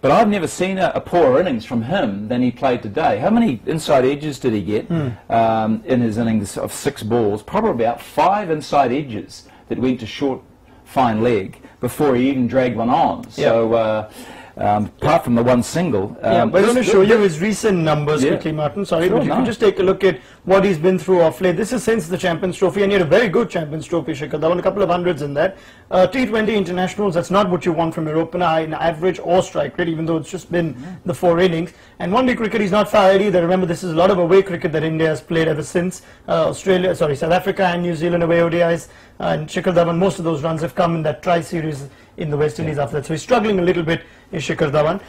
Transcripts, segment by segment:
But I've never seen a poorer innings from him than he played today. How many inside edges did he get in his innings of 6 balls? Probably about 5 inside edges that went to short, fine leg before he even dragged one on. So apart from the one single. But I'm going to show you his recent numbers quickly, Martin. Sorry, but you can just take a look at what he's been through off late. This is since the Champions Trophy, and he had a very good Champions Trophy, Shikhar Dhawan, a couple of hundreds in that. T20 internationals, that's not what you want from your opener in average or strike rate, even though it's just been the 4 innings. And one-day cricket, he's not fired either. Remember, this is a lot of away cricket that India has played ever since. South Africa and New Zealand away ODIs. And Shikhar Dhawan, most of those runs have come in that tri-series in the West Indies after that. So he's struggling a little bit, is Shikhar Dhawan.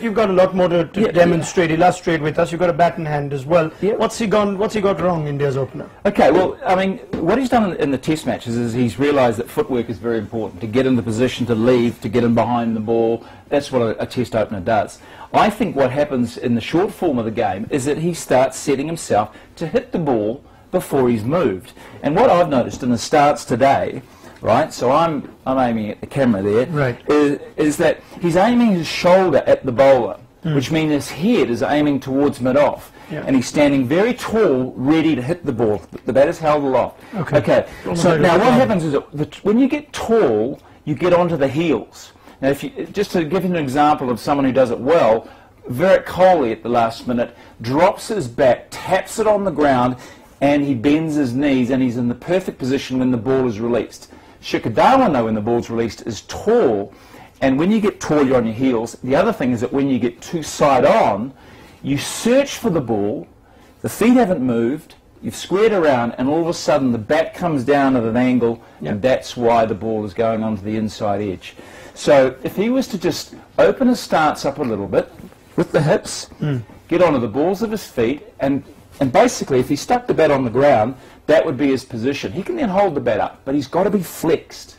You've got a lot more to demonstrate, illustrate with us. You've got a bat in hand as well. What's he got wrong, India's opener? Okay, well, I mean, what he's done in the test matches is he's realised that footwork is very important, to get in the position, to leave, to get in behind the ball. That's what a test opener does. I think what happens in the short form of the game is that he starts setting himself to hit the ball before he's moved. And what I've noticed in the starts today, right, so I'm aiming at the camera there, is that he's aiming his shoulder at the bowler, which means his head is aiming towards mid-off. And he's standing very tall, ready to hit the ball. The bat is held aloft. Okay. So now what happens is that when you get tall, you get onto the heels. Now, just to give you an example of someone who does it well, Virat Kohli at the last minute drops his bat, taps it on the ground, and he bends his knees, and he's in the perfect position when the ball is released. Shikhar Dhawan, though, when the ball's released, is tall, and when you get tall, you're on your heels. The other thing is that when you get too side-on, you search for the ball, the feet haven't moved, you've squared around, and all of a sudden the bat comes down at an angle, and that's why the ball is going onto the inside edge. So if he was to just open his stance up a little bit with the hips, get onto the balls of his feet, and basically if he stuck the bat on the ground, that would be his position. He can then hold the bat up, but he's got to be flexed,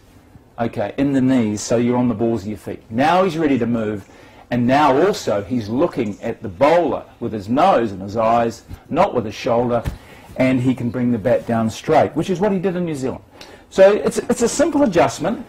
okay, in the knees, so you're on the balls of your feet. Now he's ready to move, and now also he's looking at the bowler with his nose and his eyes, not with his shoulder, and he can bring the bat down straight, which is what he did in New Zealand. So it's a simple adjustment,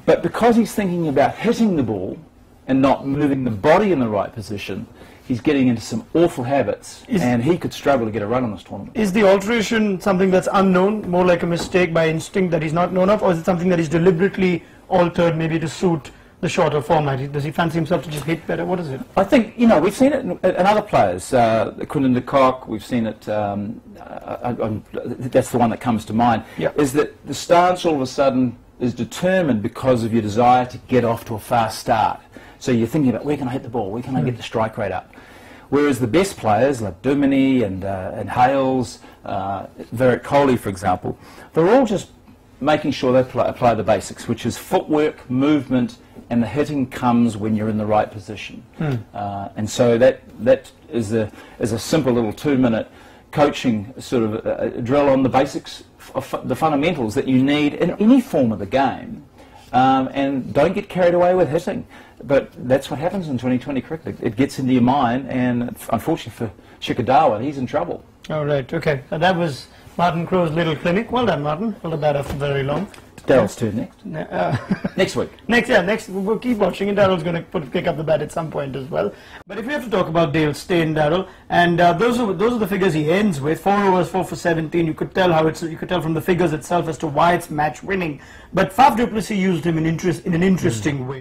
but because he's thinking about hitting the ball and not moving the body in the right position, he's getting into some awful habits, and he could struggle to get a run in this tournament. Is the alteration something that's unknown, more like a mistake by instinct that he's not known of, or is it something that he's deliberately altered maybe to suit the shorter format? Does he fancy himself to just hit better? What is it? I think, you know, we've seen it in other players. Quinton de Kock, we've seen it, that's the one that comes to mind, is that the stance all of a sudden is determined because of your desire to get off to a fast start. So you're thinking about, where can I hit the ball? Where can I get the strike rate up? Whereas the best players, like Duminy and Hales, Virat Kohli, for example, they're all just making sure they apply the basics, which is footwork, movement, and the hitting comes when you're in the right position. And so that is a simple little 2-minute coaching sort of drill on the basics, of the fundamentals that you need in any form of the game. And don't get carried away with hitting. But that's what happens in 2020 cricket. It gets into your mind, and unfortunately for Shikhar Dhawan, he's in trouble. All right, okay. So that was Martin Crowe's little clinic. Well done, Martin. Well done after very long. Daryl's turn next. Next week. Next. We'll keep watching, and Daryl's going to pick up the bat at some point as well. But if we have to talk about Dale Steyn, Daryl, and those are the figures he ends with. 4 overs, 4 for 17. You could tell from the figures itself as to why it's match winning. But Faf du Plessis used him in an interesting way.